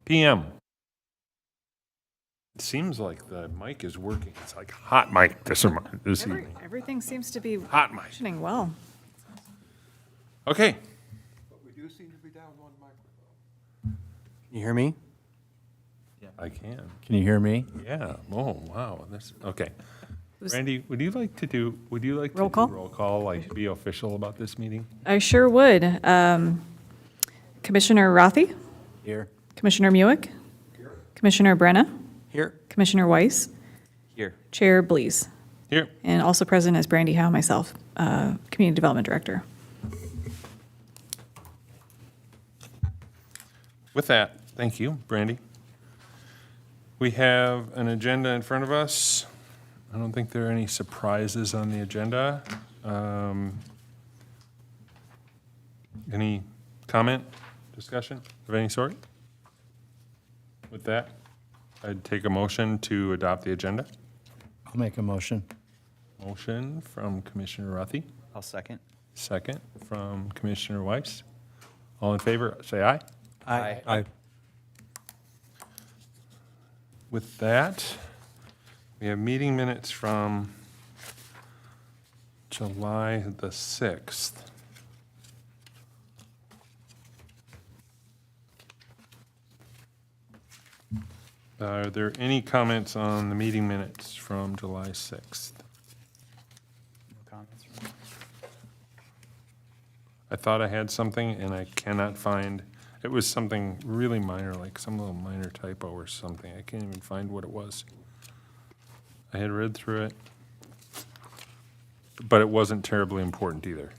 p.m. It seems like the mic is working. It's like hot mic this evening. Everything seems to be Hot mic. functioning well. Okay. But we do seem to be down one microphone. Can you hear me? I can. Can you hear me? Yeah. Oh, wow. That's okay. Was- Randy, would you like to do Roll call? roll call, like be official about this meeting? I sure would. Commissioner Rothi, Here. Commissioner Muick, Commissioner Brenna, Here. Commissioner Weiss, Here. Chair Blees, Here. and also present is Brandy Howe, myself, Community Development Director. With that, thank you, Brandy. We have an agenda in front of us. I don't think there are any surprises on the agenda. Any comment, discussion of any sort? With that, I'd take a motion to adopt the agenda. I'll make a motion. Motion from Commissioner Rothi, I'll second. second from Commissioner Weiss. All in favor, say aye. Aye. With that, we have meeting minutes from July the 6th. Are there any comments on the meeting minutes from July 6th? No comments from me. I thought I had something and I cannot find, it was something really minor, like some little minor typo or something. I can't even find what it was. I had read through it, but it wasn't terribly important either.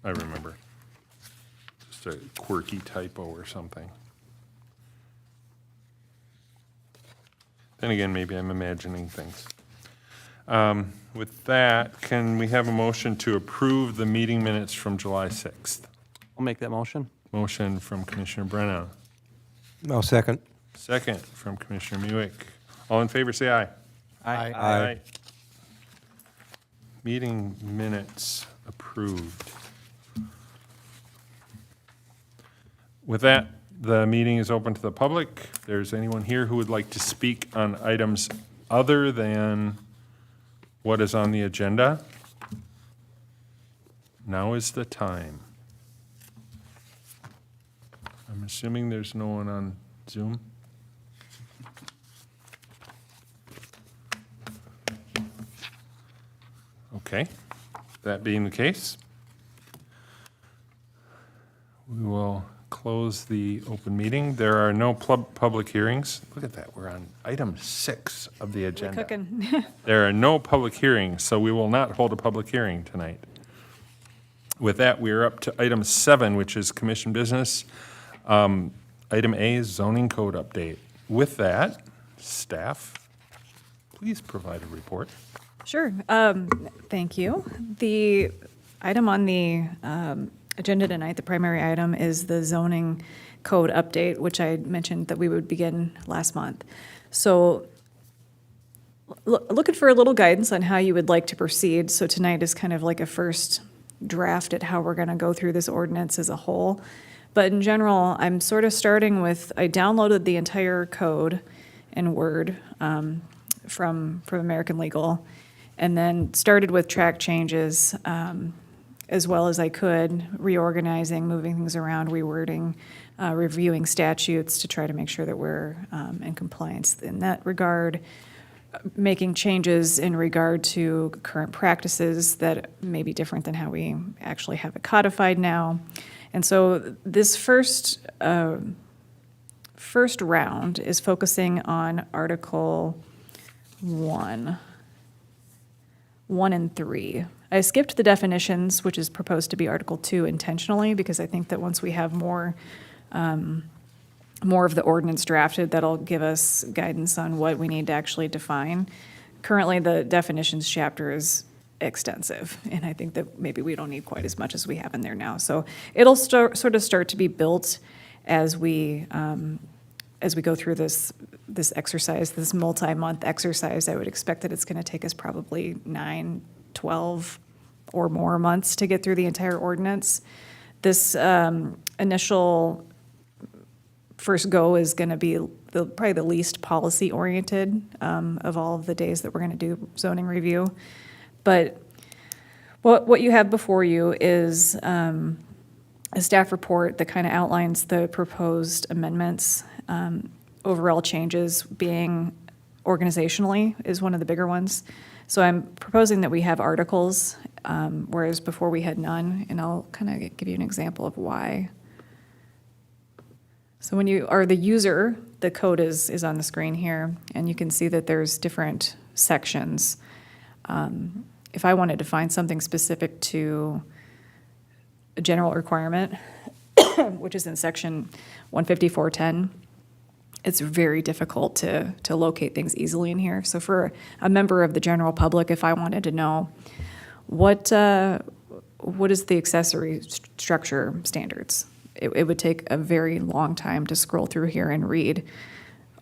I remember. Just a quirky typo or something. Then again, maybe I'm imagining things. With that, can we have a motion to approve the meeting minutes from July 6th? I'll make that motion. Motion from Commissioner Brenna, No, second. second from Commissioner Muick. All in favor, say aye. Aye. Meeting minutes approved. With that, the meeting is open to the public. If there's anyone here who would like to speak on items other than what is on the agenda, now is the time. I'm assuming there's no one on Zoom. Okay, that being the case, we will close the open meeting. There are no public hearings. Look at that, we're on item 6 of the We're agenda. cooking. There are no public hearings, so we will not hold a public hearing tonight. With that, we are up to item 7, which is commission business. Item A is zoning code update. With that, staff, please provide a report. Sure. Thank you. The item on the agenda tonight, the primary item, is the zoning code update, which I mentioned that we would begin last month. So looking for a little guidance on how you would like to proceed. So tonight is kind of like a first draft at how we're going to go through this ordinance as a whole. But in general, I'm sort of starting with, I downloaded the entire code in Word from American Legal, and then started with track changes as well as I could, reorganizing, moving things around, rewording, reviewing statutes to try to make sure that we're in compliance in that regard, making changes in regard to current practices that may be different than how we actually have it codified now. And so this first round is focusing on Article 1 and 3. I skipped the definitions, which is proposed to be Article 2 intentionally, because I think that once we have more of the ordinance drafted, that'll give us guidance on what we need to actually define. Currently, the definitions chapter is extensive, and I think that maybe we don't need quite as much as we have in there now. So it'll start to be built as we go through this exercise, this multi-month exercise. I would expect that it's going to take us probably 9, 12 or more months to get through the entire ordinance. This initial first go is going to be probably the least policy-oriented of all of the days that we're going to do zoning review. But what you have before you is a staff report that kind of outlines the proposed amendments. Overall changes being organizationally is one of the bigger ones. So I'm proposing that we have articles, whereas before we had none, and I'll kind of give you an example of why. So when you are the user, the code is on the screen here, and you can see that there's different sections. If I wanted to find something specific to a general requirement, which is in section 15410, it's very difficult to locate things easily in here. So for a member of the general public, if I wanted to know what is the accessory structure standards, it would take a very long time to scroll through here and read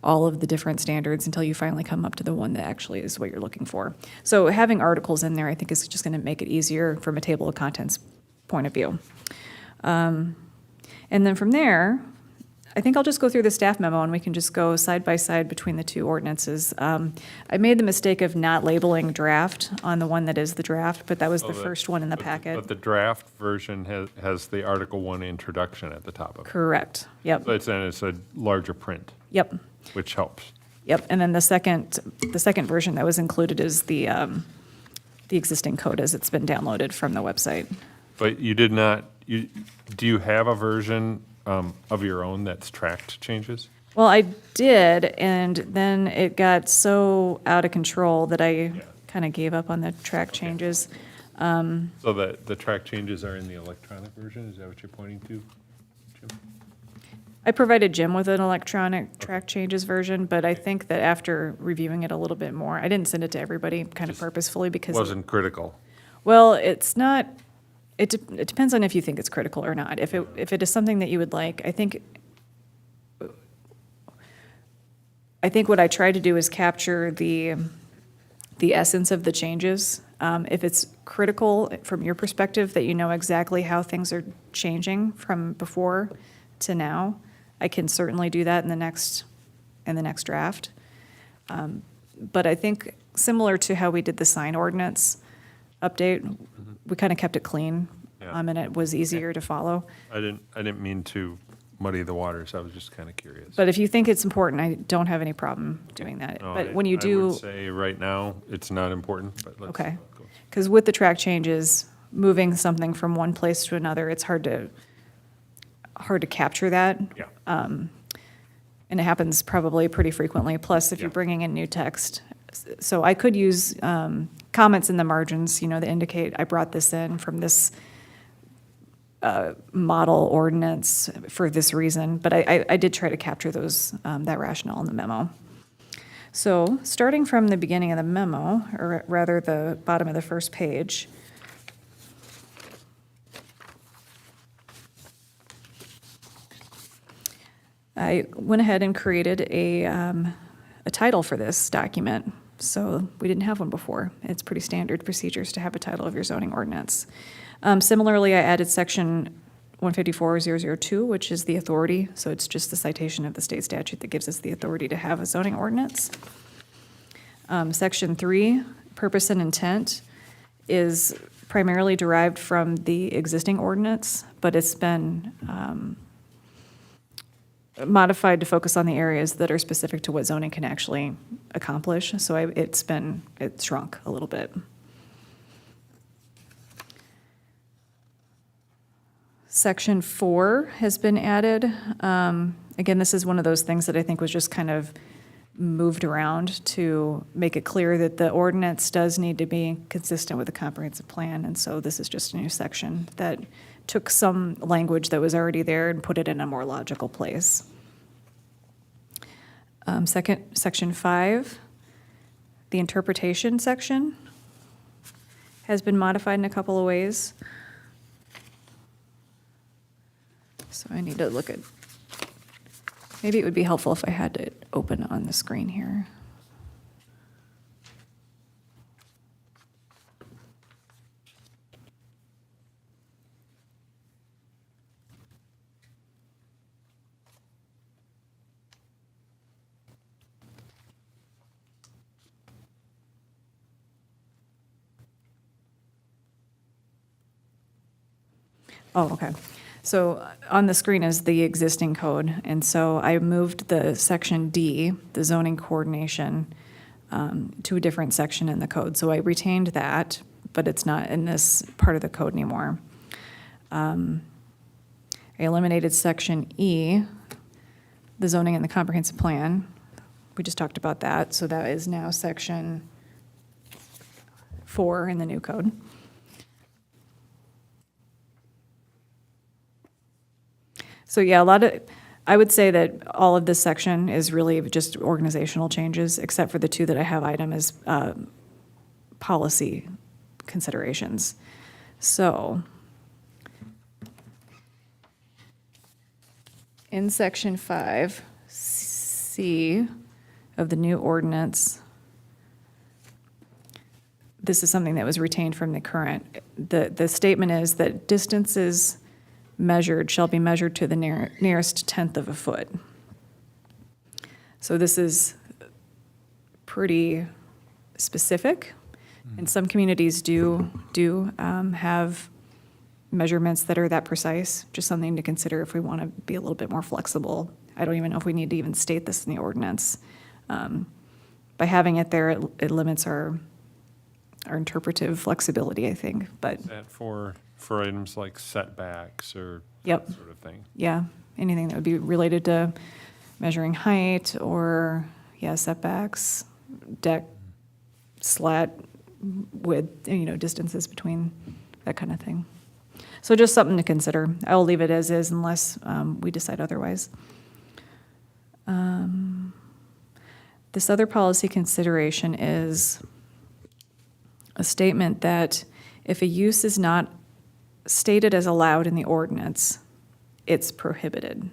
all of the different standards until you finally come up to the one that actually is what you're looking for. So having articles in there, I think, is just going to make it easier from a table of contents point of view. And then from there, I think I'll just go through the staff memo and we can just go side by side between the two ordinances. I made the mistake of not labeling draft on the one that is the draft, but that was the first one in the packet. But the draft version has the Article 1 introduction at the top of it. Correct. Yep. So it's a larger print, Yep. which helps. Yep. And then the second version that was included is the existing code as it's been downloaded from the website. But you did not, do you have a version of your own that's tracked changes? Well, I did, and then it got so out of control that I kind of gave up on the track changes. So that the track changes are in the electronic version? Is that what you're pointing to, Jim? I provided Jim with an electronic track changes version, but I think that after reviewing it a little bit more, I didn't send it to everybody kind of Just purposefully because, Wasn't critical. well, it's not, it depends on if you think it's critical or not. If it is something that you would like, I think what I tried to do is capture the essence of the changes. If it's critical from your perspective that you know exactly how things are changing from before to now, I can certainly do that in the next draft. But I think similar to how we did the sign ordinance update, we kind of kept it clean, Yeah. and it was easier to follow. I didn't mean to muddy the waters. I was just kind of curious. But if you think it's important, I don't have any problem doing that. No, But when you I do, would say right now, it's not important, but let's. okay, go. because with the track changes, moving something from one place to another, it's hard to capture that. Yeah. And it happens probably pretty frequently, plus if you're Yeah. bringing in new text. So I could use comments in the margins, that indicate I brought this in from this model ordinance for this reason, but I did try to capture that rationale in the memo. So starting from the beginning of the memo, or rather the bottom of the first page, I went ahead and created a title for this document. So we didn't have one before. It's pretty standard procedures to have a title of your zoning ordinance. Similarly, I added section 154.002, which is the authority. So it's just the citation of the state statute that gives us the authority to have a zoning ordinance. Section 3, purpose and intent, is primarily derived from the existing ordinance, but it's been modified to focus on the areas that are specific to what zoning can actually accomplish. So it's shrunk a little bit. Section 4 has been added. Again, this is one of those things that I think was just kind of moved around to make it clear that the ordinance does need to be consistent with the comprehensive plan. And so this is just a new section that took some language that was already there and put it in a more logical place. Section 5, the interpretation section, has been modified in a couple of ways. So I need to look at, maybe it would be helpful if I had it open on the screen here. Oh, okay. So on the screen is the existing code, and so I moved the section D, the zoning coordination, to a different section in the code. So I retained that, but it's not in this part of the code anymore. I eliminated section E, the zoning and the comprehensive plan. We just talked about that, so that is now section 4 in the new code. So yeah, I would say that all of this section is really just organizational changes, except for the two that I have item as policy considerations. So in section 5C of the new ordinance, this is something that was retained from the current. The statement is that distances measured shall be measured to the nearest tenth of a foot. So this is pretty specific, and some communities do have measurements that are that precise. Just something to consider if we want to be a little bit more flexible. I don't even know if we need to even state this in the ordinance. By having it there, it limits our interpretive flexibility, I think. But Is that for items like setbacks or Yep. that sort of thing? yeah, anything that would be related to measuring height or, yeah, setbacks, deck, slat, width, distances between, that kind of thing. So just something to consider. I will leave it as is unless we decide otherwise. This other policy consideration is a statement that if a use is not stated as allowed in the ordinance, it's prohibited.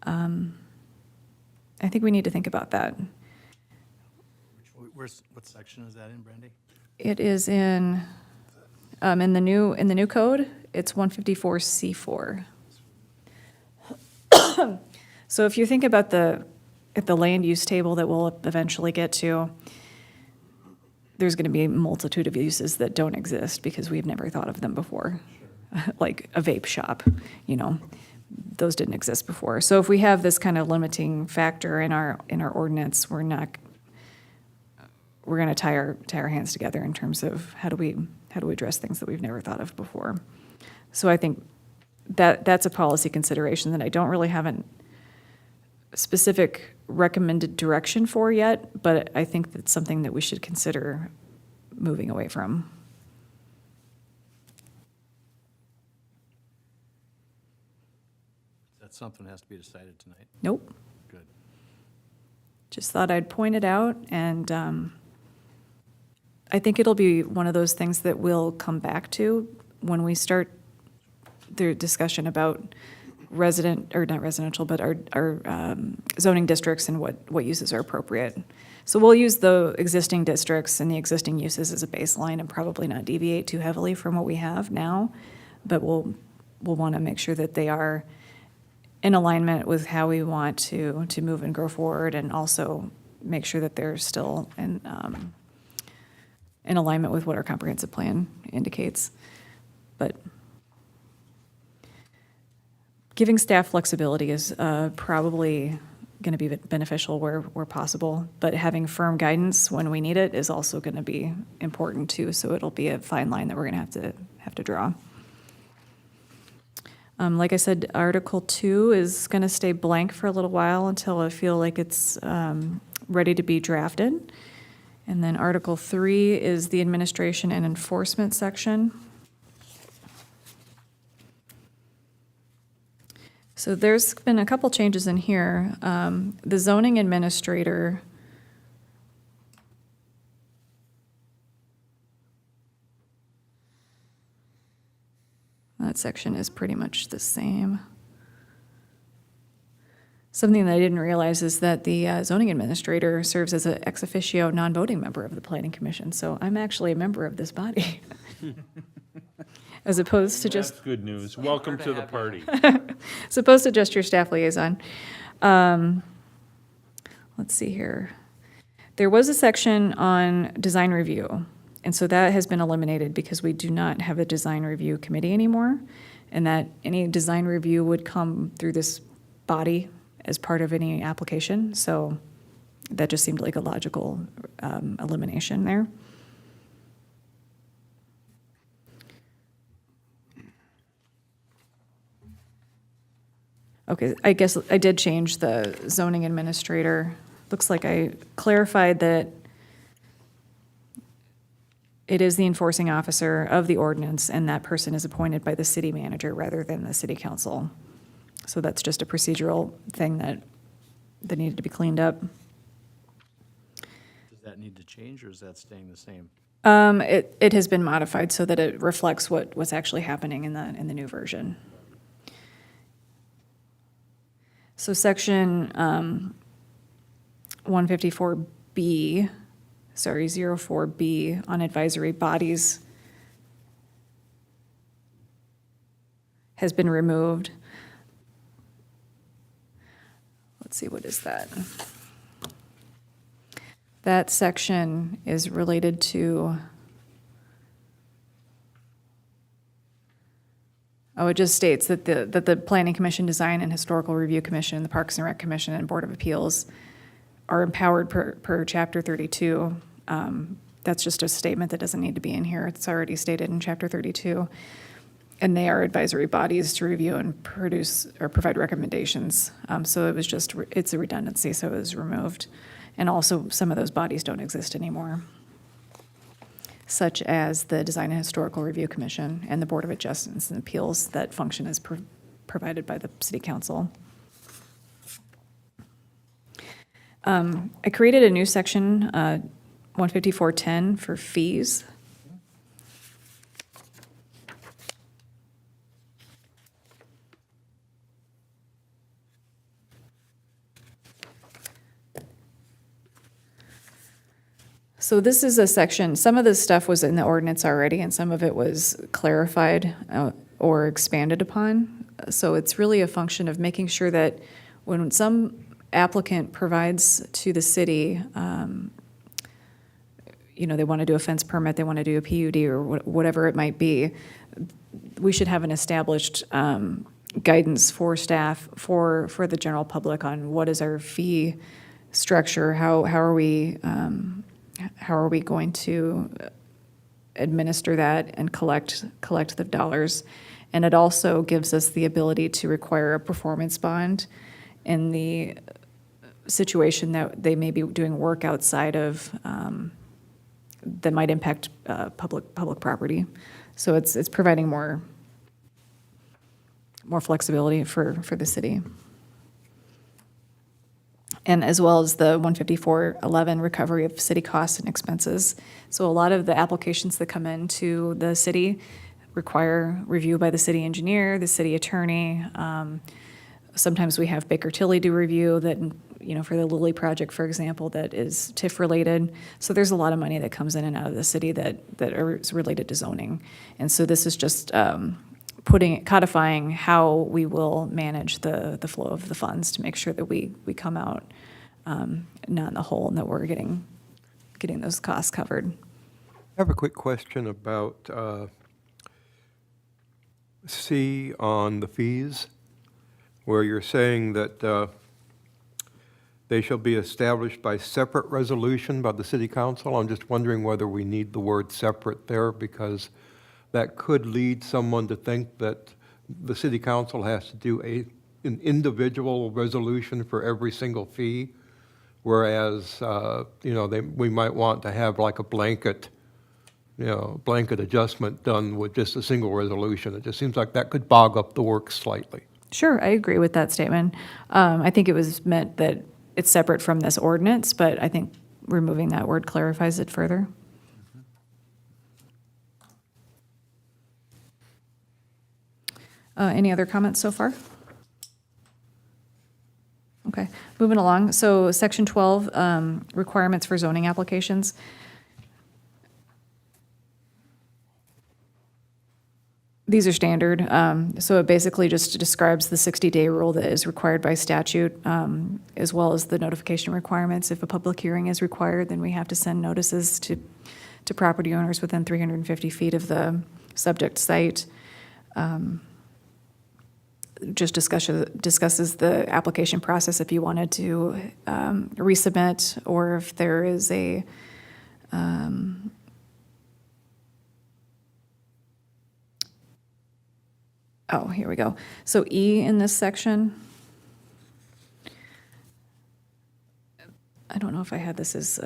I think we need to think about that. What section is that in, Brandy? It is in the new code, it's 154C4. So if you think about the land use table that we'll eventually get to, there's going to be a multitude of uses that don't exist because we've never thought of them before. Like a vape shop, those didn't exist before. So if we have this kind of limiting factor in our ordinance, we're going to tie our hands together in terms of how do we address things that we've never thought of before. So I think that's a policy consideration that I don't really have a specific recommended direction for yet, but I think that's something that we should consider moving away from. That's something that has to be decided tonight. Nope. Good. Just thought I'd point it out, and I think it'll be one of those things that we'll come back to when we start the discussion about not residential, but our zoning districts and what uses are appropriate. So we'll use the existing districts and the existing uses as a baseline and probably not deviate too heavily from what we have now, but we'll want to make sure that they are in alignment with how we want to move and grow forward, and also make sure that they're still in alignment with what our comprehensive plan indicates. But giving staff flexibility is probably going to be beneficial where possible, but having firm guidance when we need it is also going to be important too. So it'll be a fine line that we're going to have to draw. Like I said, Article 2 is going to stay blank for a little while until I feel like it's ready to be drafted. And then Article 3 is the administration and enforcement section. So there's been a couple changes in here. The zoning administrator, that section is pretty much the same. Something that I didn't realize is that the zoning administrator serves as an ex officio non-voting member of the planning commission. So I'm actually a member of this body. As opposed to just That's good news. Welcome to the party. supposed to just your staff liaison. Let's see here. There was a section on design review, And so that has been eliminated because we do not have a design review committee anymore, and that any design review would come through this body as part of any application. So that just seemed like a logical elimination there. Okay, I guess I did change the zoning administrator. Looks like I clarified that it is the enforcing officer of the ordinance, and that person is appointed by the city manager rather than the city council. So that's just a procedural thing that needed to be cleaned up. Does that need to change, or is that staying the same? It has been modified so that it reflects what's actually happening in the new version. So section 154B, 04B on advisory bodies has been removed. Let's see, what is that? That section is related to, it just states that the Planning Commission, Design and Historical Review Commission, the Parks and Rec Commission, and Board of Appeals are empowered per Chapter 32. That's just a statement that doesn't need to be in here. It's already stated in Chapter 32. And they are advisory bodies to review and produce or provide recommendations. So it was just, it's a redundancy, so it was removed. And also, some of those bodies don't exist anymore, such as the Design and Historical Review Commission and the Board of Adjustments and Appeals that function as provided by the City Council. I created a new section, 15410, for fees. So this is a section, some of this stuff was in the ordinance already, and some of it was clarified or expanded upon. So it's really a function of making sure that when some applicant provides to the city, they want to do a fence permit, they want to do a PUD or whatever it might be, we should have an established guidance for staff, for the general public on what is our fee structure, how are we going to administer that and collect the dollars. And it also gives us the ability to require a performance bond in the situation that they may be doing work outside of, that might impact public property. So it's providing more flexibility for the city. And as well as the 15411 recovery of city costs and expenses. So a lot of the applications that come into the city require review by the city engineer, the city attorney. Sometimes we have Baker Tilly do review that, for the Lilly project, for example, that is TIF related. So there's a lot of money that comes in and out of the city that is related to zoning. And so this is just codifying how we will manage the flow of the funds to make sure that we come out not in the hole and that we're getting those costs covered. I have a quick question about C on the fees, where you're saying that they shall be established by separate resolution by the city council. I'm just wondering whether we need the word separate there, because that could lead someone to think that the city council has to do an individual resolution for every single fee, whereas, we might want to have like a blanket adjustment done with just a single resolution. It just seems like that could bog up the work slightly. Sure, I agree with that statement. I think it was meant that it's separate from this ordinance, but I think removing that word clarifies it further. Any other comments so far? Okay, moving along. So section 12, requirements for zoning applications. These are standard. So it basically just describes the 60-day rule that is required by statute, as well as the notification requirements. If a public hearing is required, then we have to send notices to to property owners within 350 feet of the subject site. Just discusses the application process if you wanted to resubmit, or if there is a oh, here we go. So E in this section, I don't know if I had this as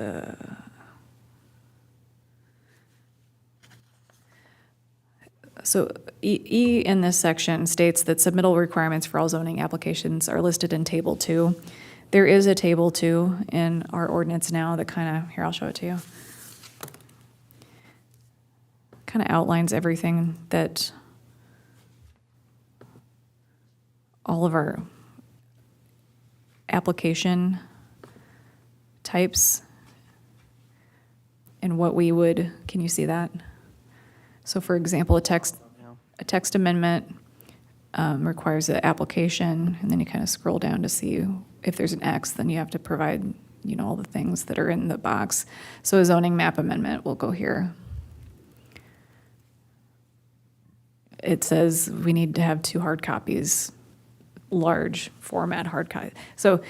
so E in this section states that submittal requirements for all zoning applications are listed in Table 2. There is a Table 2 in our ordinance now that kind of, here, I'll show it to you. Kind of outlines everything that all of our application types and what we would, can you see that? So for example, a text amendment requires an application, and then you kind of scroll down to see if there's an X, then you have to provide, you know, all the things that are in the box. So a zoning map amendment will go here. It says we need to have 2 hard copies, large format hard copy. So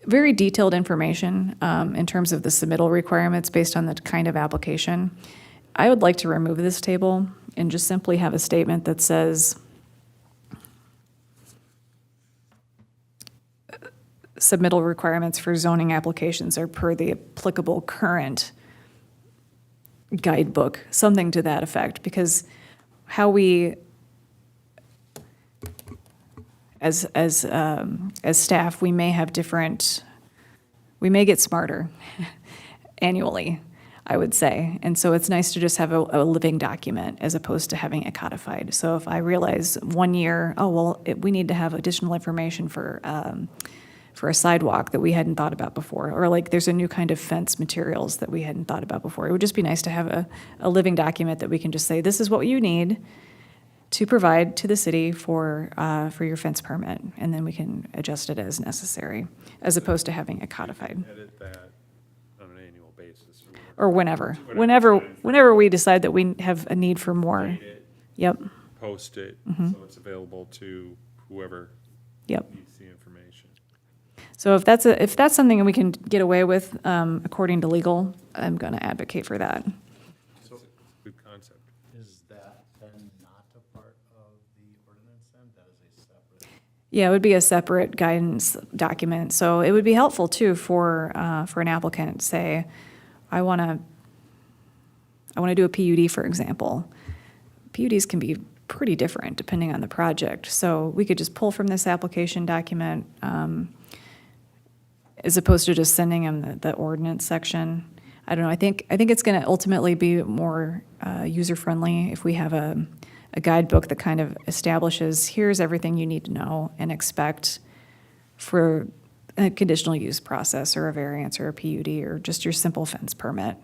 very detailed information in terms of the submittal requirements based on the kind of application. I would like to remove this table and just simply have a statement that says submittal requirements for zoning applications are per the applicable current guidebook, something to that effect, because how we, as staff, we may have different, we may get smarter annually, I would say. And so it's nice to just have a living document as opposed to having it codified. So if I realize 1 year, oh, well, we need to have additional information for a sidewalk that we hadn't thought about before, or like there's a new kind of fence materials that we hadn't thought about before. It would just be nice to have a living document that we can just say, this is what you need to provide to the city for your fence permit, and then we can adjust it as necessary, as opposed to having it codified. Edit that on an annual basis. Or whenever we decide that we have a need for more. Date it, Yep, post it, so it's available to whoever yep. needs the information. So if that's something we can get away with according to legal, I'm going to advocate for that. Good concept. Is that then not a part of the ordinance then? That is a separate? Yeah, it would be a separate guidance document. So it would be helpful too for an applicant, say, I want to do a PUD, for example. PUDs can be pretty different depending on the project. So we could just pull from this application document as opposed to just sending them the ordinance section. I don't know. I think it's going to ultimately be more user-friendly if we have a guidebook that kind of establishes, here's everything you need to know and expect for a conditional use process or a variance or a PUD or just your simple fence permit.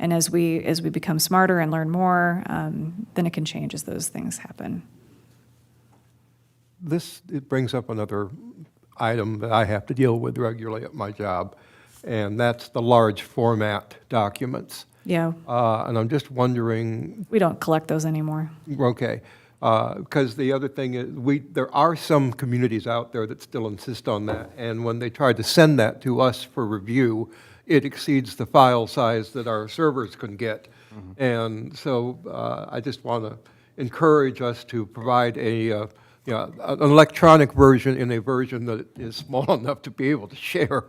And as we become smarter and learn more, then it can change as those things happen. It brings up another item that I have to deal with regularly at my job, and that's the large format documents. Yeah, And I'm just wondering, we don't collect those anymore. okay, because the other thing is, there are some communities out there that still insist on that, and when they try to send that to us for review, it exceeds the file size that our servers can get. And so I just want to encourage us to provide an electronic version in a version that is small enough to be able to share.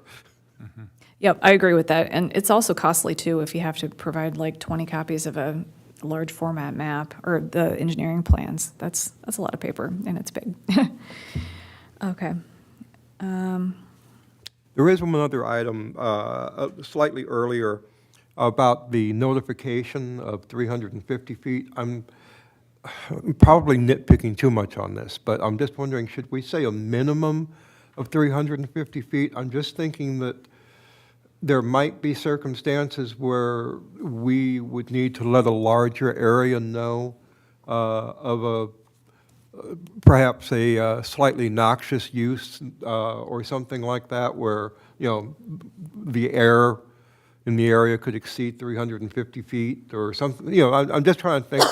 Yep, I agree with that. And it's also costly too if you have to provide like 20 copies of a large format map or the engineering plans. That's a lot of paper and it's big. Okay. There is one other item slightly earlier about the notification of 350 feet. I'm probably nitpicking too much on this, but I'm just wondering, should we say a minimum of 350 feet? I'm just thinking that there might be circumstances where we would need to let a larger area know of perhaps a slightly noxious use or something like that, where the air in the area could exceed 350 feet or something, I'm just trying to think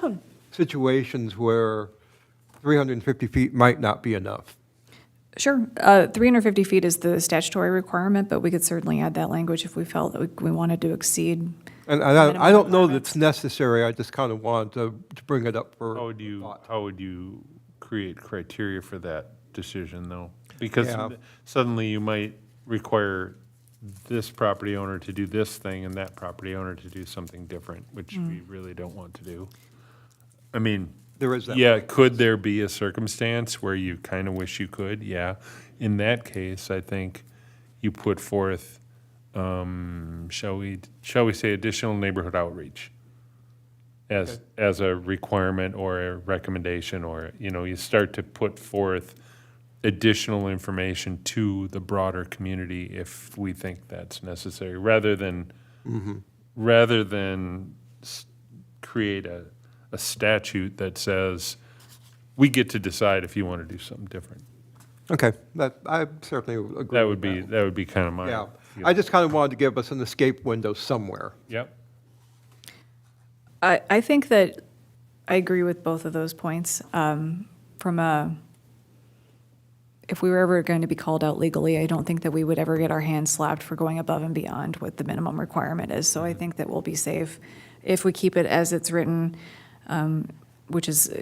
of situations where 350 feet might not be enough. Sure. 350 feet is the statutory requirement, but we could certainly add that language if we felt that we wanted to exceed. And I don't know that it's necessary, I just kind of wanted to bring it up for thought. How would you create criteria for that decision, though? Because Yeah. suddenly you might require this property owner to do this thing and that property owner to do something different, which we really don't want to do. I mean, There is that. yeah, could there be a circumstance where you kind of wish you could? Yeah. In that case, I think you put forth, shall we say additional neighborhood outreach as a requirement or a recommendation, or, you start to put forth additional information to the broader community if we think that's necessary, rather than create a statute that says, we get to decide if you want to do something different. Okay, I certainly agree with that. That would be kind of my. Yeah, feeling. I just kind of wanted to give us an escape window somewhere. Yep. I think that I agree with both of those points. If we were ever going to be called out legally, I don't think that we would ever get our hands slapped for going above and beyond what the minimum requirement is. So I think that we'll be safe if we keep it as it's written, which is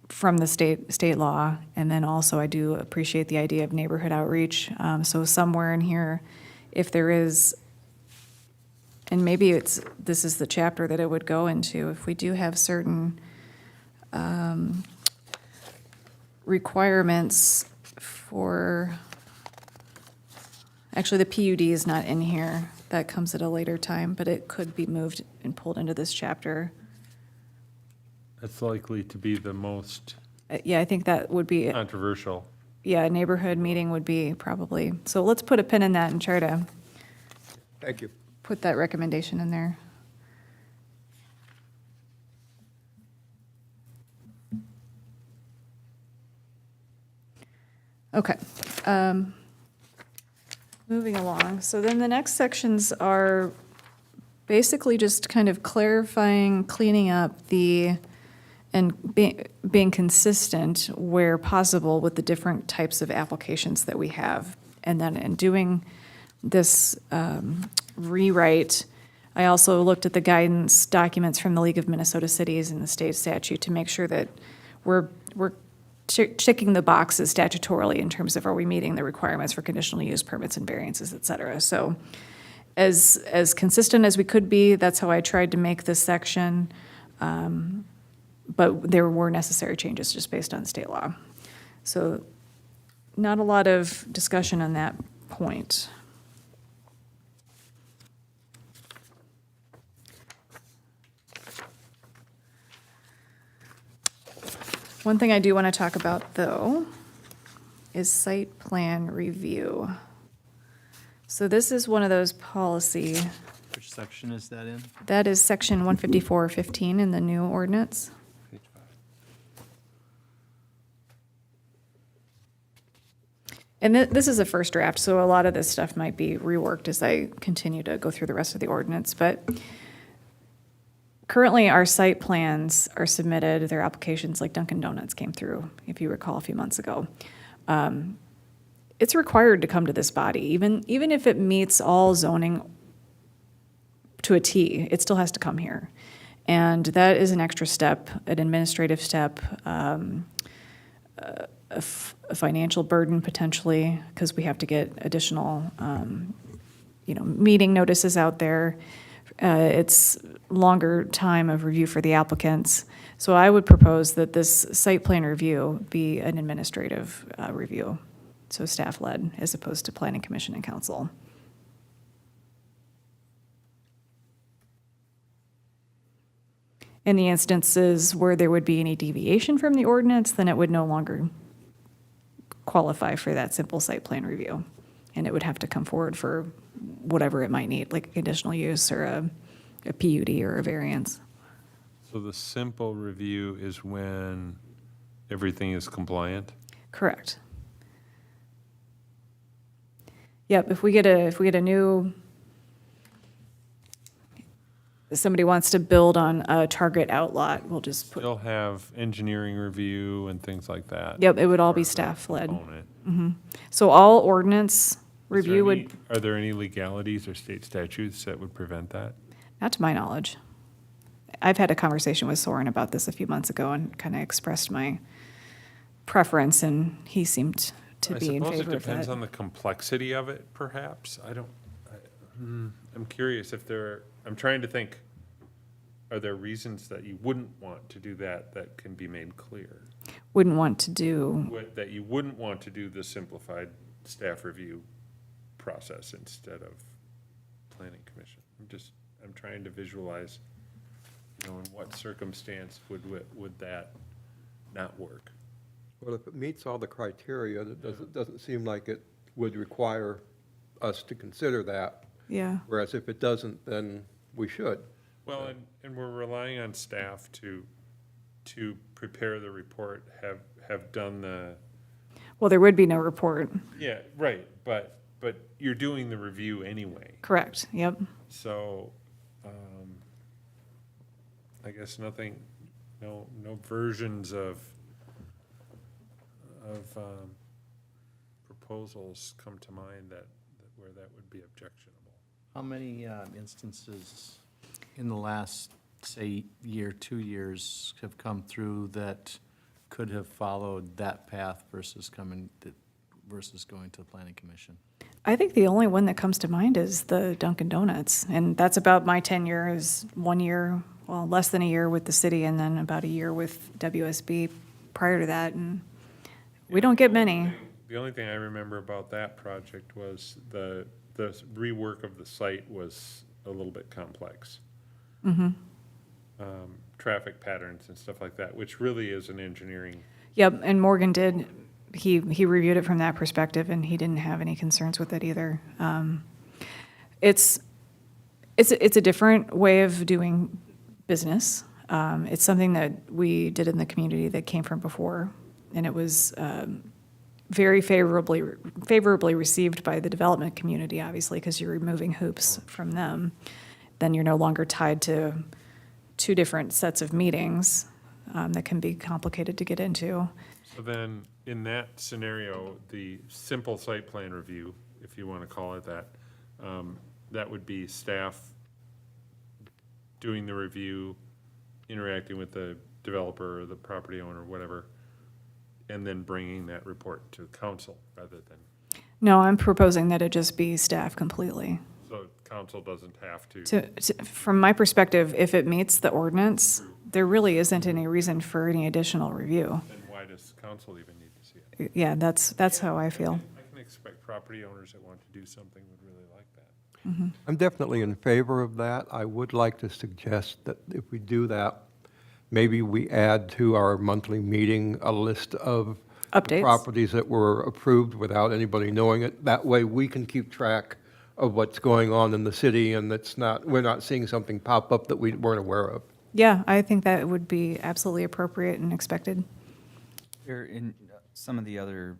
from the state law. And then also I do appreciate the idea of neighborhood outreach. So somewhere in here, if there is, and maybe this is the chapter that it would go into, if we do have certain requirements for, actually the PUD is not in here. That comes at a later time, but it could be moved and pulled into this chapter. That's likely to be the most Yeah, I think that would be, controversial. yeah, a neighborhood meeting would be probably, so let's put a pin in that and try to Thank you. put that recommendation in there. Okay. Moving along. So then the next sections are basically just kind of clarifying, cleaning up and being consistent where possible with the different types of applications that we have. And then in doing this rewrite, I also looked at the guidance documents from the League of Minnesota Cities and the state statute to make sure that we're checking the boxes statutorily in terms of are we meeting the requirements for conditional use permits and variances, et cetera. So as consistent as we could be, that's how I tried to make this section. But there were necessary changes just based on state law. So not a lot of discussion on that point. One thing I do want to talk about, though, is site plan review. So this is one of those policy, Which section is that in? that is section 154.15 in the new ordinance. And this is a first draft, so a lot of this stuff might be reworked as I continue to go through the rest of the ordinance. But currently, our site plans are submitted, their applications, like Dunkin' Donuts came through, if you recall, a few months ago. It's required to come to this body, even if it meets all zoning to a T, it still has to come here. And that is an extra step, an administrative step, a financial burden potentially, because we have to get additional, meeting notices out there. It's longer time of review for the applicants. So I would propose that this site plan review be an administrative review, so staff-led, as opposed to planning commission and council. In the instances where there would be any deviation from the ordinance, then it would no longer qualify for that simple site plan review. And it would have to come forward for whatever it might need, like a conditional use or a PUD or a variance. So the simple review is when everything is compliant? Correct. Yep, if we get a new somebody wants to build on a target outlot, we'll just put, They'll have engineering review and things like that. yep, it would all be Part of that staff-led. component. So all ordinance Is there review any- would, Are there any legalities or state statutes that would prevent that? not to my knowledge. I've had a conversation with Soren about this a few months ago and kind of expressed my preference, and he seemed to be in I suppose favor it of depends that. on the complexity of it, perhaps. I'm curious if I'm trying to think, are there reasons that you wouldn't want to do that that can be made clear? Wouldn't want to do, That you wouldn't want to do the simplified staff review process instead of planning commission? I'm trying to visualize, in what circumstance would that not work? Well, if it meets all the criteria, it doesn't seem like it would require us to consider that. yeah. Whereas if it doesn't, then we should. Well, and we're relying on staff to prepare the report, have done the, Well, there would be no report. yeah, right, but you're doing the review anyway. Correct, yep. So, I guess no versions of proposals come to mind where that would be objectionable. How many instances in the last, say, year, 2 years have come through that could have followed that path versus going to the planning commission? I think the only one that comes to mind is the Dunkin' Donuts, and that's about my tenure is 1 year, well, less than a year with the city, and then about a year with WSB prior to that, and we don't get many. The only thing I remember about that project was the rework of the site was a little bit complex. Traffic patterns and stuff like that, which really is an engineering. Yep, and Morgan did, he reviewed it from that perspective, and he didn't have any concerns with it either. It's a different way of doing business. It's something that we did in the community that came from before, and it was very favorably received by the development community, obviously, because you're removing hoops from them. Then you're no longer tied to two different sets of meetings that can be complicated to get into. So then, in that scenario, the simple site plan review, if you want to call it that, that would be staff doing the review, interacting with the developer or the property owner, whatever, and then bringing that report to council rather than, No, I'm proposing that it just be staff completely. so council doesn't have to. From my perspective, if it meets the ordinance, there really isn't any reason for any additional review. Then why does council even need to see it? Yeah, that's how I feel. I can expect property owners that want to do something would really like that. I'm definitely in favor of that. I would like to suggest that if we do that, maybe we add to our monthly meeting a list of the Updates. properties that were approved without anybody knowing it. That way, we can keep track of what's going on in the city, and we're not seeing something pop up that we weren't aware of. Yeah, I think that would be absolutely appropriate and expected. Here, in some of the other,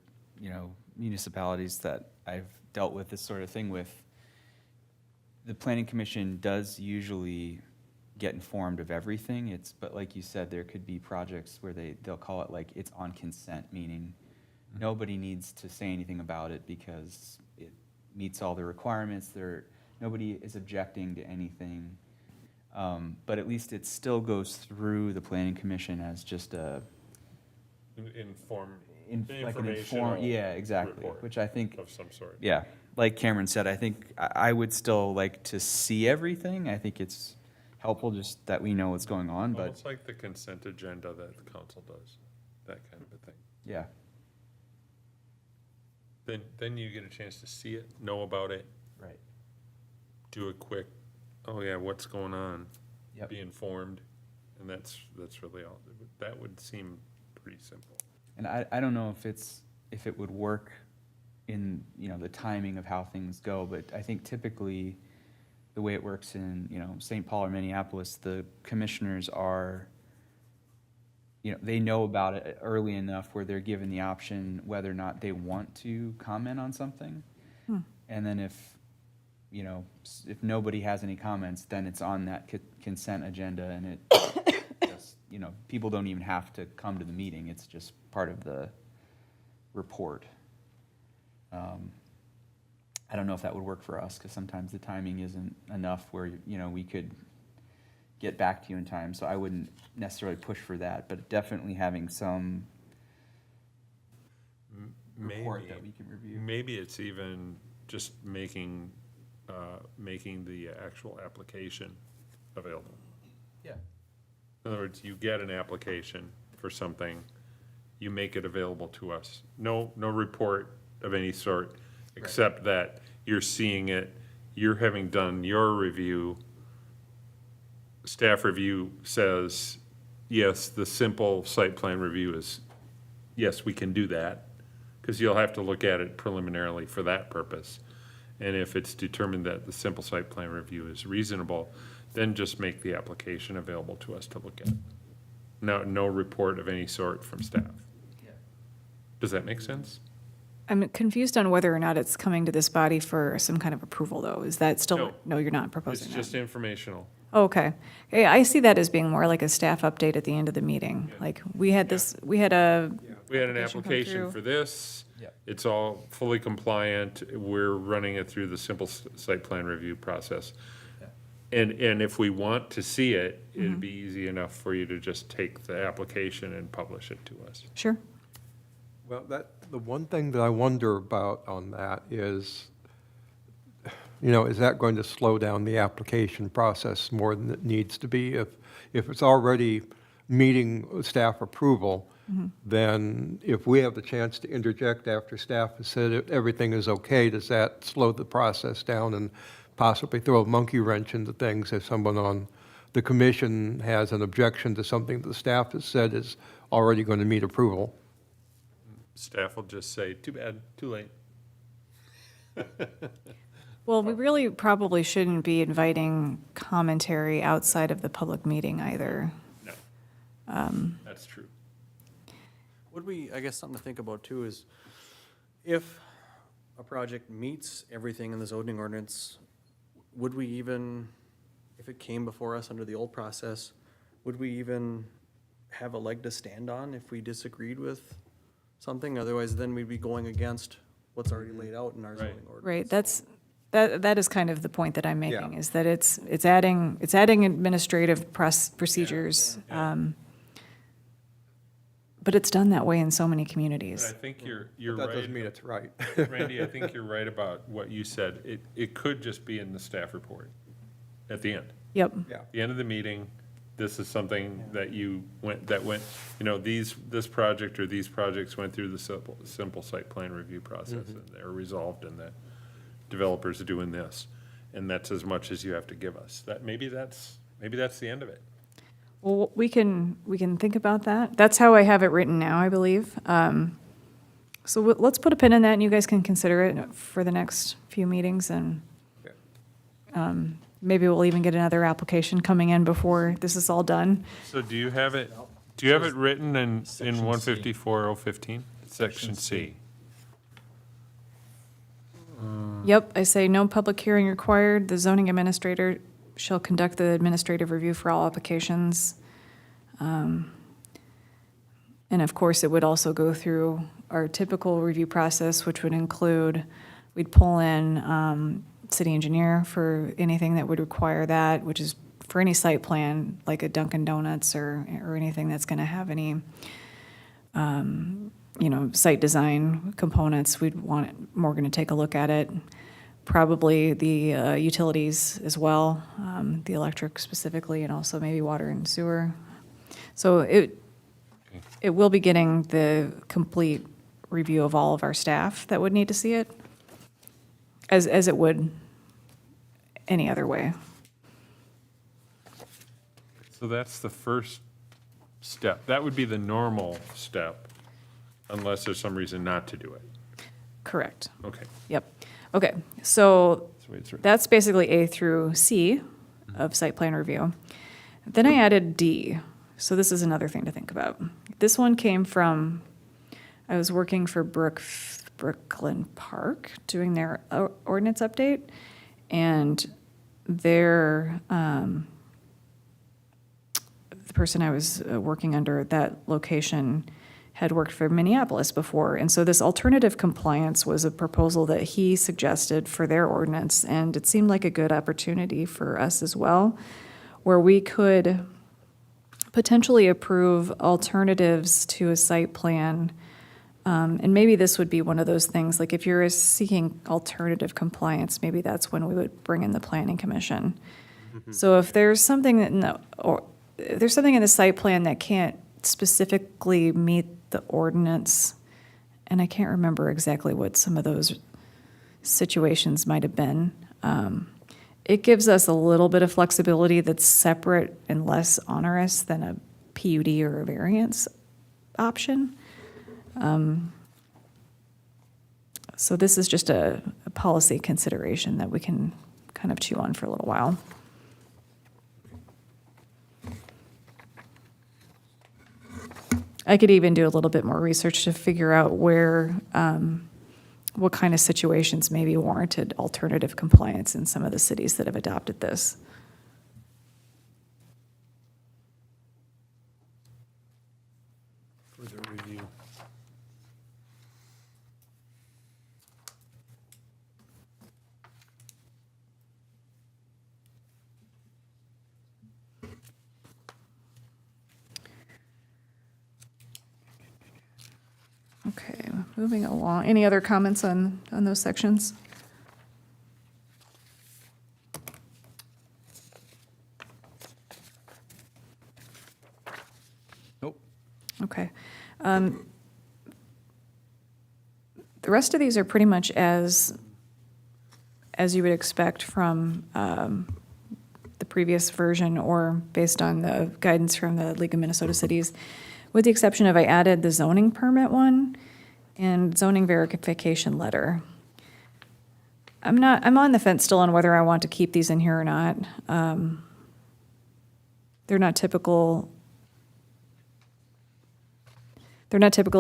municipalities that I've dealt with this sort of thing with, the planning commission does usually get informed of everything. But like you said, there could be projects where they'll call it like it's on consent, meaning nobody needs to say anything about it because it meets all the requirements. Nobody is objecting to anything. But at least it still goes through the planning commission as just a, like an inform, yeah, exactly, report which I think, of some sort. yeah, like Cameron said, I think I would still like to see everything. I think it's helpful just that we know what's going on, but Almost like the consent agenda that the council does, that kind of a thing. yeah, Then you get a chance to see it, know about it, right. do a quick, oh yeah, what's going on? Yep. Be informed, and that's really all. That would seem pretty simple. And I don't know if it would work in, the timing of how things go, but I think typically the way it works in, St. Paul or Minneapolis, the commissioners are, they know about it early enough where they're given the option whether or not they want to comment on something. And then if you know, if nobody has any comments, then it's on that consent agenda, and it just, you know, people don't even have to come to the meeting, it's just part of the report. I don't know if that would work for us, because sometimes the timing isn't enough where, you know, we could get back to you in time, so I wouldn't necessarily push for that, but definitely having some report that we can review. Maybe it's even just making the actual application available. Yeah. In other words, you get an application for something, you make it available to us. No report of any sort, except that you're seeing it, you're having done your review. Staff review says, yes, the simple site plan review is, yes, we can do that, because you'll have to look at it preliminarily for that purpose. And if it's determined that the simple site plan review is reasonable, then just make the application available to us to look at. No report of any sort from staff. Does that make sense? I'm confused on whether or not it's coming to this body for some kind of approval, though. Is that still? No. No, you're not It's proposing that. just informational. Oh, okay. Yeah, I see that as being more like a staff update at the end of the meeting. Like, we had this, we had a. We had an application come application through. for this. Yep. It's all fully compliant. We're running it through the simple site plan review process. And if we want to see it, it'd be easy enough for you to just take the application and publish it to us. Sure. Well, the one thing that I wonder about on that is, you know, is that going to slow down the application process more than it needs to be? If it's already meeting staff approval, then if we have the chance to interject after staff has said everything is okay, does that slow the process down and possibly throw a monkey wrench into things if someone on the commission has an objection to something that the staff has said is already going to meet approval? Staff will just say, too bad, too late. Well, we really probably shouldn't be inviting commentary outside of the public meeting either. No. That's true. Would we, I guess something to think about too is if a project meets everything in the zoning ordinance, would we even, if it came before us under the old process, would we even have a leg to stand on if we disagreed with something? Otherwise, then we'd be going against what's already laid out in our zoning ordinance. Right, that is kind of the point that I'm making, is that it's adding administrative procedures. But it's done that way in so many And I communities. think you're That right. doesn't mean it's right. Randy, I think you're right about what you said. It could just be in the staff report at the end. Yep, Yeah. The end of the meeting, this is something that went, you know, this project or these projects went through the simple site plan review process, and they're resolved, and the developers are doing this. And that's as much as you have to give us. Maybe that's the end of it. well, we can think about that. That's how I have it written now, I believe. So let's put a pin in that, and you guys can consider it for the next few meetings, and maybe we'll even get another application coming in before this is all done. So do you have it written in Section C. 154.015? Section C. Yep, I say no public hearing required. The zoning administrator shall conduct the administrative review for all applications. And of course, it would also go through our typical review process, which would include, we'd pull in city engineer for anything that would require that, which is for any site plan, like a Dunkin' Donuts or anything that's gonna have any, site design components. We'd want Morgan to take a look at it. Probably the utilities as well, the electric specifically, and also maybe water and sewer. So it will be getting the complete review of all of our staff that would need to see it, as it would any other way. So that's the first step. That would be the normal step, unless there's some reason not to do it. Correct. Okay. Yep. Okay, so That's the way it's written. that's basically A through C of site plan review. Then I added D. So this is another thing to think about. This one came from, I was working for Brooklyn Park, doing their ordinance update. And their, the person I was working under at that location had worked for Minneapolis before. And so this alternative compliance was a proposal that he suggested for their ordinance. And it seemed like a good opportunity for us as well, where we could potentially approve alternatives to a site plan. And maybe this would be one of those things, like if you're seeking alternative compliance, maybe that's when we would bring in the planning commission. So if there's something that, or if there's something in the site plan that can't specifically meet the ordinance, and I can't remember exactly what some of those situations might have been, it gives us a little bit of flexibility that's separate and less onerous than a PUD or a variance option. So this is just a policy consideration that we can kind of chew on for a little while. I could even do a little bit more research to figure out where, what kind of situations maybe warranted alternative compliance in some of the cities that have adopted this. Further review. Okay, moving along. Any other comments on those sections? Nope. Okay. The rest of these are pretty much as you would expect from the previous version or based on the guidance from the League of Minnesota Cities, with the exception of I added the zoning permit one and zoning verification letter. I'm on the fence still on whether I want to keep these in here or not. They're not typically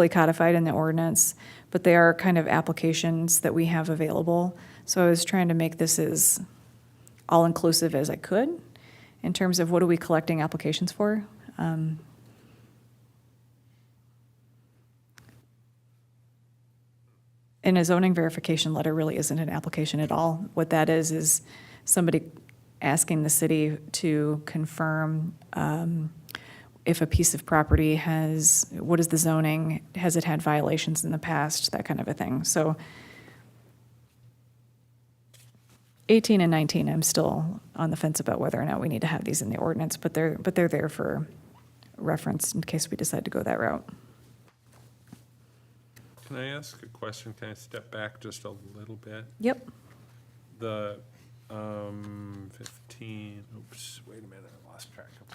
codified in the ordinance, but they are kind of applications that we have available. So I was trying to make this as all-inclusive as I could in terms of what are we collecting applications for. And a zoning verification letter really isn't an application at all. What that is somebody asking the city to confirm if a piece of property what is the zoning, has it had violations in the past, that kind of a thing. So 18 and 19, I'm still on the fence about whether or not we need to have these in the ordinance, but they're there for reference in case we decide to go that route. Can I ask a question? Can I step back just a little bit? Yep. The 15, oops, wait a minute, I lost track of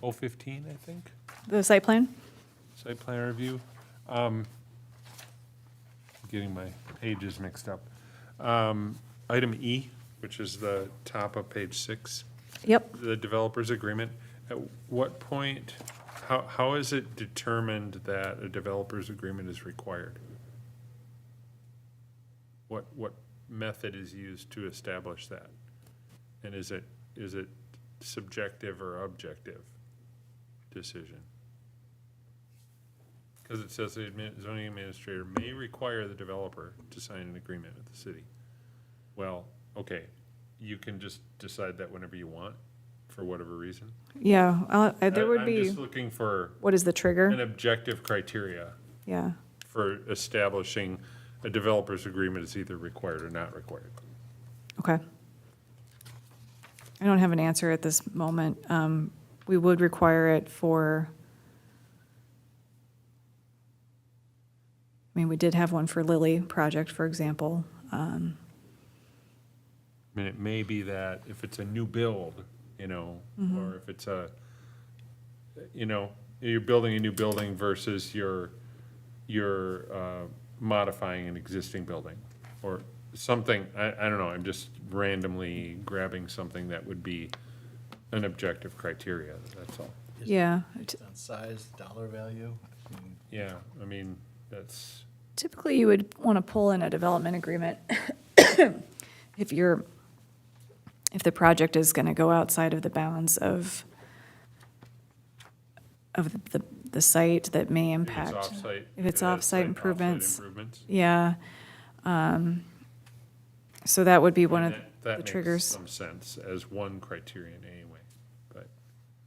where. 015, I think, The site plan? site plan review. Getting my pages mixed up. Item E, which is the top of page 6, Yep. the developer's agreement. At what point, how is it determined that a developer's agreement is required? What method is used to establish that? And is it subjective or objective decision? Because it says the zoning administrator may require the developer to sign an agreement with the city. Well, okay, you can just decide that whenever you want, for whatever reason. Yeah, there would I'm be, just looking for what is the an trigger? objective criteria Yeah. for establishing a developer's agreement is either required or not required. Okay. I don't have an answer at this moment. We would require it for, I mean, we did have one for Lily project, for example. I mean, it may be that if it's a new build, or if it's you're building a new building versus you're modifying an existing building, or something, I don't know, I'm just randomly grabbing something that would be an objective criteria, that's all. Yeah. On size, dollar value? I mean, Yeah, I mean, that's, Typically, you would want to pull in a development agreement if the project is going to go outside of the bounds of the site that may impact. If it's off-site improvements. Yeah. So that would be one of the triggers. That makes some sense as one criterion anyway, but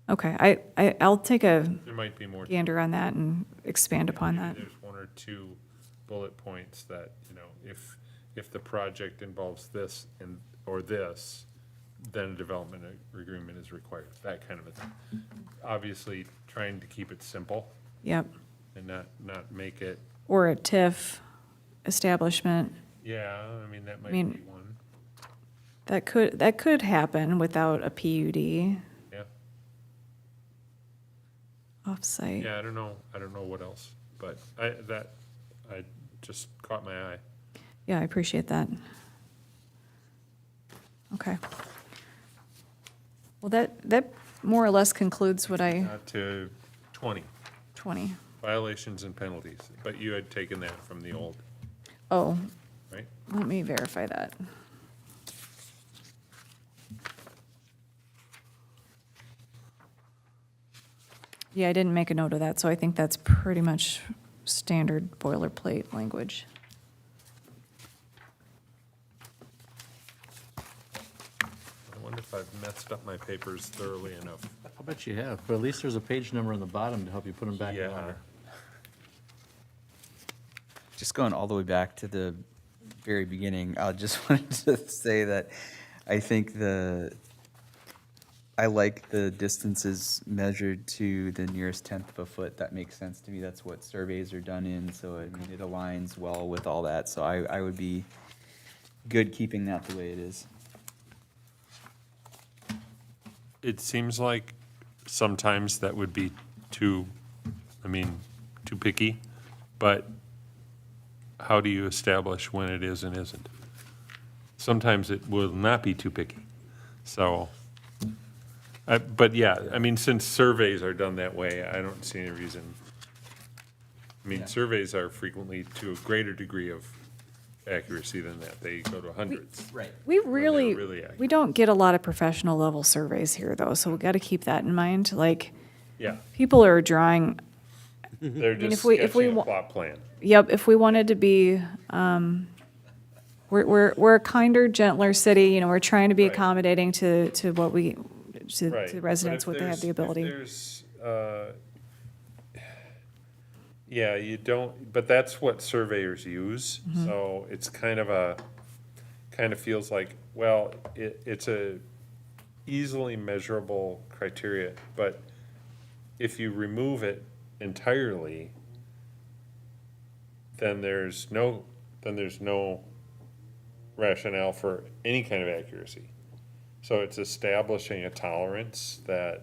Okay, I'll take a there might be more. gander on that and expand upon Maybe that. there's one or two bullet points that, if the project involves this or this, then a development agreement is required, that kind of a thing. Obviously, trying to keep it simple Yep. and not make it, Or a TIF establishment. yeah, I mean, that might mean- be one, That could happen without a PUD yeah. off-site. Yeah, I don't know what else, but I just caught my eye. Yeah, I appreciate that. Okay. Well, that more or less concludes what I, To 20, 20. violations and penalties, but you had taken that from the old, Oh, right? let me verify that. Yeah, I didn't make a note of that, so I think that's pretty much standard boilerplate language. I wonder if I've messed up my papers thoroughly enough. I'll bet you have, but at least there's a page number on the bottom to help you put them back in Yeah. order. Just going all the way back to the very beginning, I just wanted to say that I think I like the distances measured to the nearest tenth of a foot. That makes sense to me. That's what surveys are done in, so I mean, it aligns well with all that. So I would be good keeping that the way it is. It seems like sometimes that would be too picky, but how do you establish when it is and isn't? Sometimes it will not be too picky, so. But yeah, I mean, since surveys are done that way, I don't see any reason. I mean, Yeah. surveys are frequently to a greater degree of accuracy than that. They go to hundreds. Right. We they're really, really accurate. we don't get a lot of professional level surveys here, though, so we got to keep that in mind. Like, Yeah, people are drawing, they're mean, just if we sketching a wa- plot plan. yep, if we wanted to be, we're a kinder, gentler city, you know, we're trying to be Right. accommodating to what we, Right, to but residents, if what they have there's- the ability. If there's, yeah, you don't, but that's what surveyors use, Mm-hmm. so it's kind of feels like, well, it's a easily measurable criteria, but if you remove it entirely, then there's no rationale for any kind of accuracy. So it's establishing a tolerance that,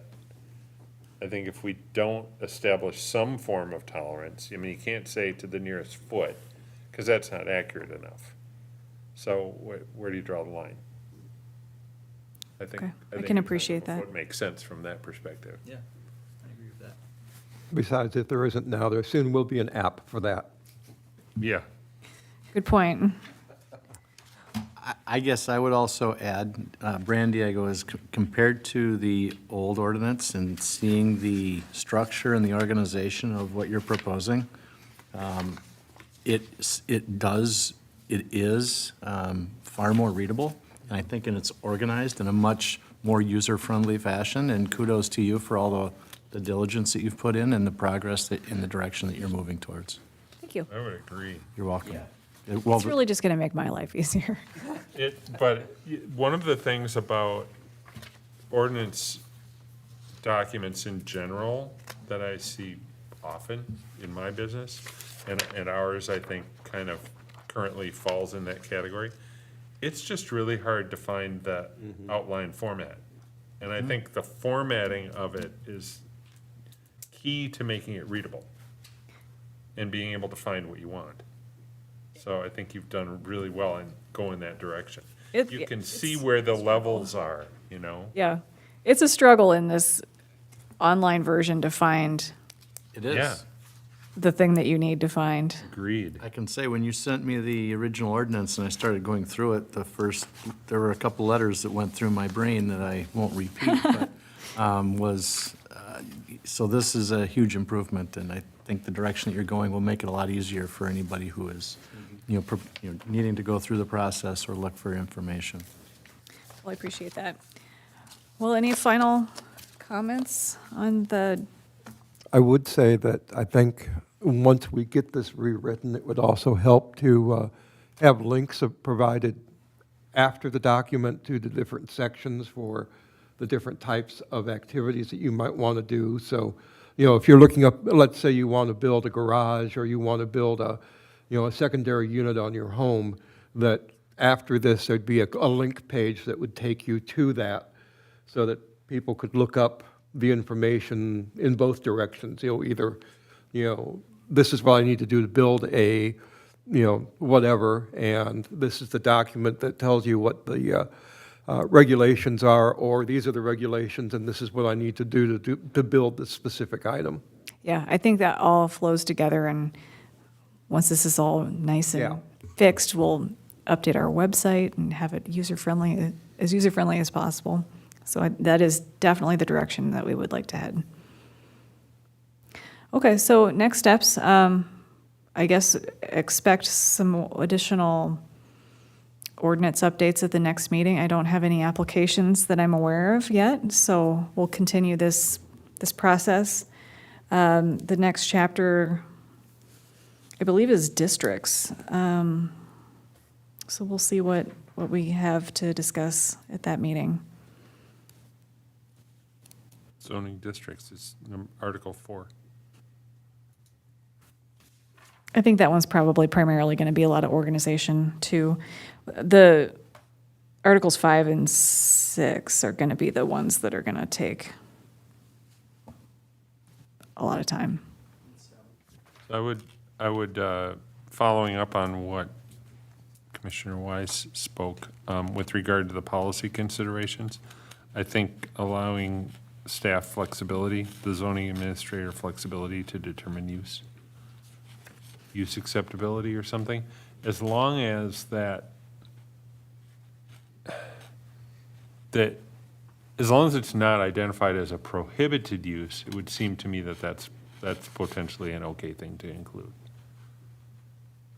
I think if we don't establish some form of tolerance, I mean, you can't say to the nearest foot, because that's not accurate enough. So where do you draw the line? I think. Okay, I think can a appreciate tenth of a that. foot makes sense from that perspective. Yeah, I agree with that. Besides, if there isn't now, there soon will be an app for that. Yeah, Good point. I guess I would also add, Brand Diego is compared to the old ordinance and seeing the structure and the organization of what you're proposing, it is far more readable, and I think it's organized in a much more user-friendly fashion, and kudos to you for all the diligence that you've put in and the progress in the direction that you're moving towards. Thank you. I would agree. You're welcome. Yeah. Well, It's really just going to make my life easier. But one of the things about ordinance documents in general that I see often in my business, and ours, I think, kind of currently falls in that category, it's just really hard to find the outline format. And I think the formatting of it is key to making it readable and being able to find what you want. So I think you've done really well in going that direction. You can see where the levels are, you know? Yeah. It's a struggle in this online version to find it Yeah. is. the thing that you need to find. Agreed. I can say, when you sent me the original ordinance and I started going through it, there were a couple letters that went through my brain that I won't repeat, but so this is a huge improvement, and I think the direction that you're going will make it a lot easier for anybody who is, needing to go through the process or look for information. Well, I appreciate that. Well, any final comments on the, I would say that I think once we get this rewritten, it would also help to have links provided after the document to the different sections for the different types of activities that you might want to do. So, if you're looking up, let's say you want to build a garage or you want to build a secondary unit on your home, that after this, there'd be a link page that would take you to that so that people could look up the information in both directions. Either, this is what I need to do to build a, whatever, and this is the document that tells you what the regulations are, or these are the regulations, and this is what I need to do to build this specific item. yeah, I think that all flows together, and once this is all nice Yeah. and fixed, we'll update our website and have it user-friendly as possible. So that is definitely the direction that we would like to head. Okay, so next steps, I guess expect some additional ordinance updates at the next meeting. I don't have any applications that I'm aware of yet, so we'll continue this process. The next chapter, I believe, is districts. So we'll see what we have to discuss at that meeting. Zoning districts is Article 4. I think that one's probably primarily going to be a lot of organization, too. The Articles 5 and 6 are going to be the ones that are going to take a lot of time. I would, following up on what Commissioner Wise spoke, with regard to the policy considerations, I think allowing staff flexibility, the zoning administrator flexibility to determine use acceptability or something, as long as as long as it's not identified as a prohibited use, it would seem to me that that's potentially an okay thing to include.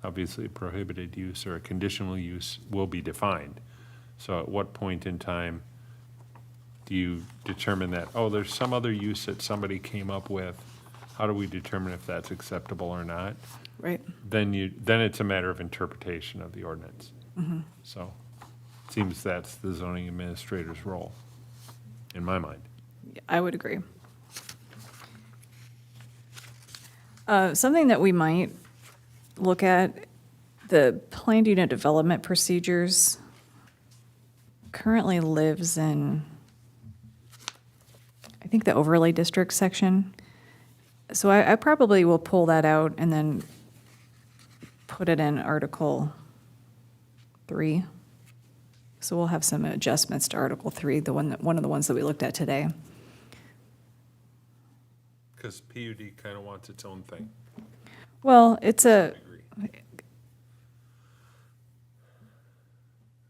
Obviously, a prohibited use or a conditional use will be defined. So at what point in time do you determine that, there's some other use that somebody came up with? How do we determine if that's acceptable or not? Right. Then it's a matter of interpretation of the ordinance. So it seems that's the zoning administrator's role, in my mind. I would agree. Something that we might look at, the planned unit development procedures currently lives in, I think, the overlay district section. So I probably will pull that out and then put it in Article 3. So we'll have some adjustments to Article 3, one of the ones that we looked at today. Because PUD kind of wants its own thing. Well, it's a, I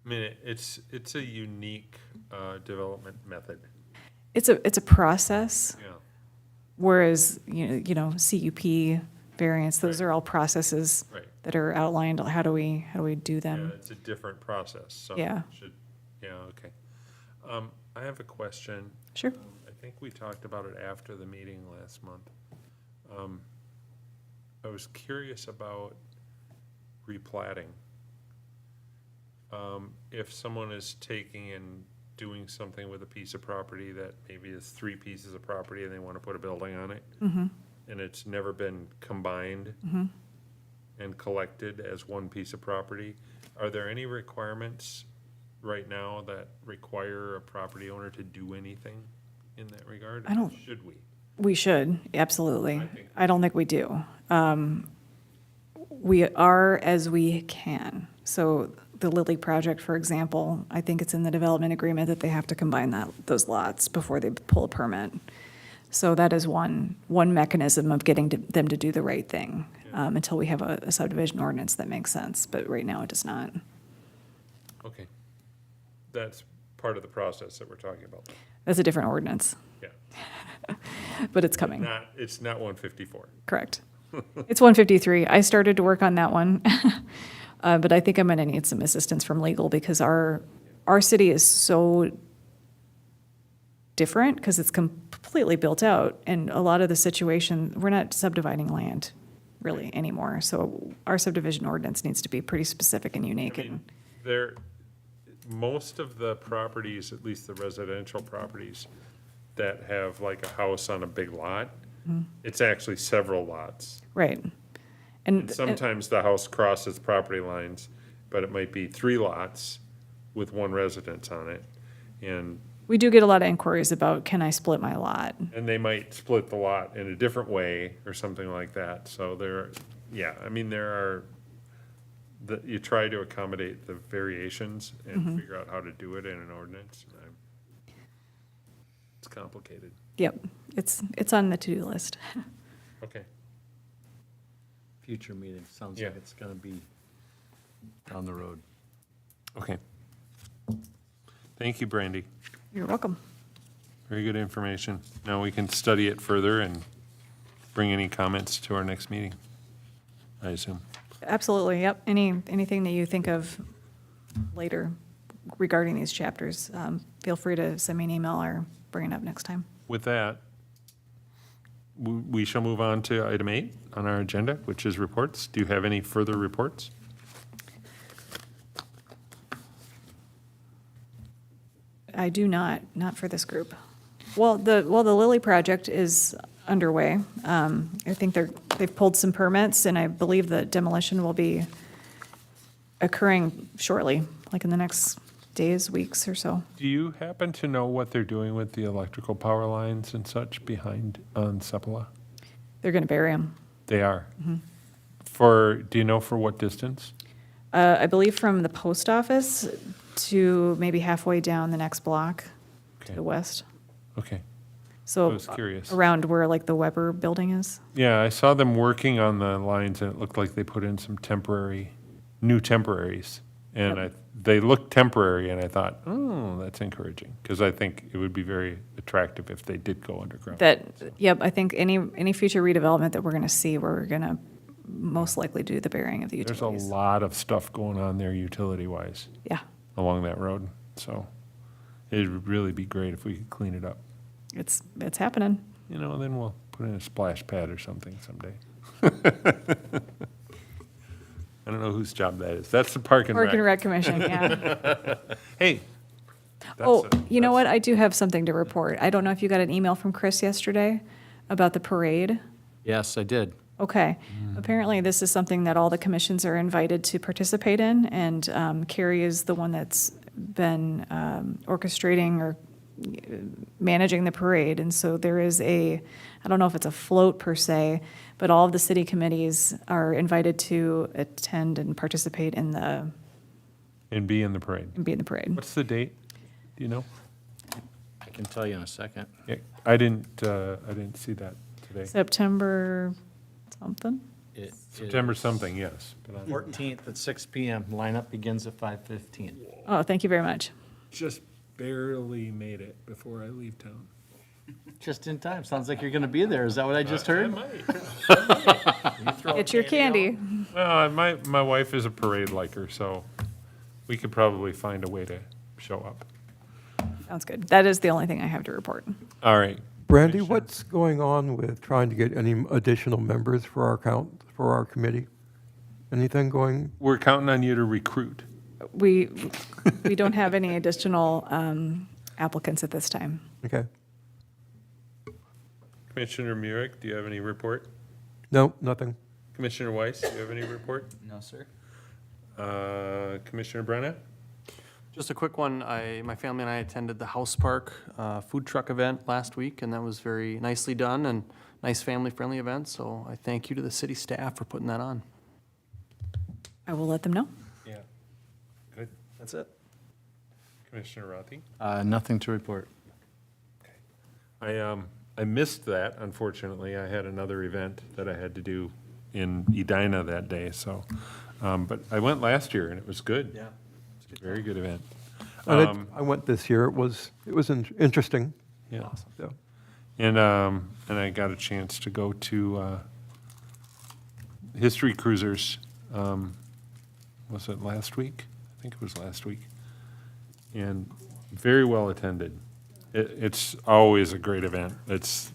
mean, it's a unique development method. it's a process, Yeah. whereas, CUP variants, those are all processes Right. that are outlined. How do we do Yeah, them? it's a different process, so. Yeah. Okay. I have a question. Sure. I think we talked about it after the meeting last month. I was curious about replatting. If someone is taking and doing something with a piece of property that maybe is 3 pieces of property and they want to put a building on it, and it's never been combined and collected as one piece of property, are there any requirements right now that require a property owner to do anything in that regard? I don't- Should we? We should, absolutely. I think- I don't think we do. We are as we can. So the Lilly project, for example, I think it's in the development agreement that they have to combine those lots before they pull a permit. So that is one mechanism of getting them to do the right thing, until we have a subdivision ordinance that makes sense, but right now it does not. Okay. That's part of the process that we're talking about. That's a different ordinance, Yeah. but it's coming. It's not 154. Correct. It's 153. I started to work on that one, but I think I'm going to need some assistance from legal because our city is so different because it's completely built out, and a lot of the situation, we're not subdividing land really anymore. So our subdivision ordinance needs to be pretty specific and unique. I mean, most of the properties, at least the residential properties, that have like a house on a big lot, it's actually several lots. Right. And sometimes the house crosses property lines, but it might be 3 lots with 1 residence on it. And we do get a lot of inquiries about, can I split my lot? they might split the lot in a different way or something like that. So you try to accommodate the variations and figure out how to do it in an ordinance. It's complicated. Yep, it's on the to-do list. Okay. Future meeting, sounds Yeah. like it's gonna be down the road. Okay. Thank you, Brandy. You're welcome. Very good information. Now we can study it further and bring any comments to our next meeting, I assume. Absolutely, yep. Anything that you think of later regarding these chapters, feel free to send me an email or bring it up next time. With that, we shall move on to item 8 on our agenda, which is reports. Do you have any further reports? I do not for this group. Well, the Lily project is underway. I think they've pulled some permits, and I believe the demolition will be occurring shortly, like in the next days, weeks or so. Do you happen to know what they're doing with the electrical power lines and such behind on Sepulveda? They're going to bury them. They are. Do you know for what distance? I believe from the post office to maybe halfway down the next block to Okay. the west. Okay. So I was curious. around where like the Weber building is. Yeah, I saw them working on the lines, and it looked like they put in some new temporaries. And they looked temporary, and I thought, oh, that's encouraging, because I think it would be very attractive if they did go underground. Yep, I think any future redevelopment that we're going to see, we're going to most likely do the burying of the There's utilities. a lot of stuff going on there utility-wise Yeah, along that road, so it'd really be great if we could clean it up. it's happening. Then we'll put in a splash pad or something someday. I don't know whose job that is. That's the Park and Park and Rec. Rec Commission, yeah. Hey. Oh, you know what? I do have something to report. I don't know if you got an email from Chris yesterday about the parade. Yes, I did. Okay. Apparently, this is something that all the commissions are invited to participate in, and Carrie is the one that's been orchestrating or managing the parade. And so there is I don't know if it's a float per se, but all of the city committees are invited to attend and participate in And be in the parade. and be in the parade. What's the date? Do you know? I can tell you in a second. Yeah, I didn't see that today. September something? It September is something, yes. But I'm 14th at 6 PM. Lineup begins at 5:15. Oh, thank you very much. just barely made it before I leave town. Just in time. Sounds like you're going to be there. Is that what I just heard? Get your candy. Well, my wife is a parade liker, so we could probably find a way to show up. Sounds good. That is the only thing I have to report. All right. Brandy, Commissioner. what's going on with trying to get any additional members for our committee? Anything going? We're counting on you to recruit. We don't have any additional applicants at this time. Okay. Commissioner Murick, do you have any report? No, nothing. Commissioner Weiss, do you have any report? No, sir. Commissioner Brenna? Just a quick one. My family and I attended the House Park food truck event last week, and that was very nicely done and nice family-friendly event. So I thank you to the city staff for putting that on. I will let them know. Yeah. Good. That's it. Commissioner Rothi? Nothing to report. I I missed that, unfortunately. I had another event that I had to do in Edina that day, so, but I went last year and it was good. Yeah. Very good event. I went this year. It was interesting. Yeah. So, And I got a chance to go to History Cruisers, was it last week? I think it was last week. And very well attended. It's always a great event. It's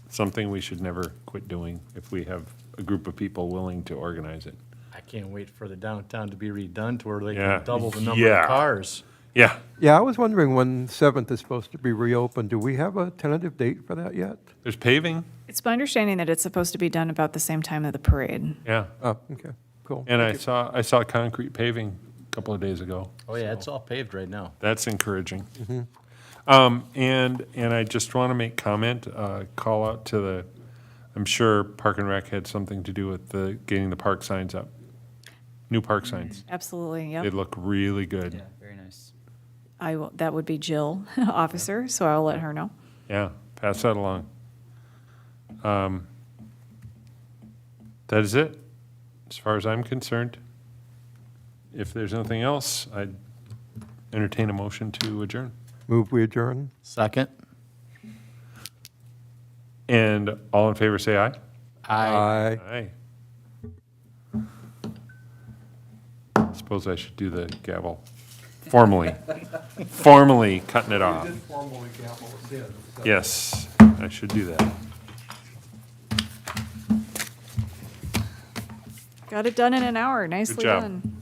something we should never quit doing if we have a group of people willing to organize it. I can't wait for the downtown to be redone to where they Yeah. can double the number Yeah. of cars. Yeah, yeah, I was wondering when 7th is supposed to be reopened. Do we have a tentative date for that yet? there's paving, It's my understanding that it's supposed to be done about the same time of the parade. yeah. Oh, okay, cool. And I saw concrete paving a couple of days ago. Oh, yeah, it's all paved right now. That's encouraging. And I just want to make comment, call out to the, I'm sure Park and Rec had something to do with getting the park signs up. New park signs. Absolutely, They yep. look really good. Yeah, very nice. That would be Jill, officer, so I'll let her know. Yeah, pass that along. That is it, as far as I'm concerned. If there's nothing else, I'd entertain a motion to adjourn. Move we adjourn? Second? And all in favor, say aye. Aye. Aye. Suppose I should do the gavel formally. Formally cutting it off. Formally gavel us in. Yes, I should do that. Got it done in an hour, nicely job. done.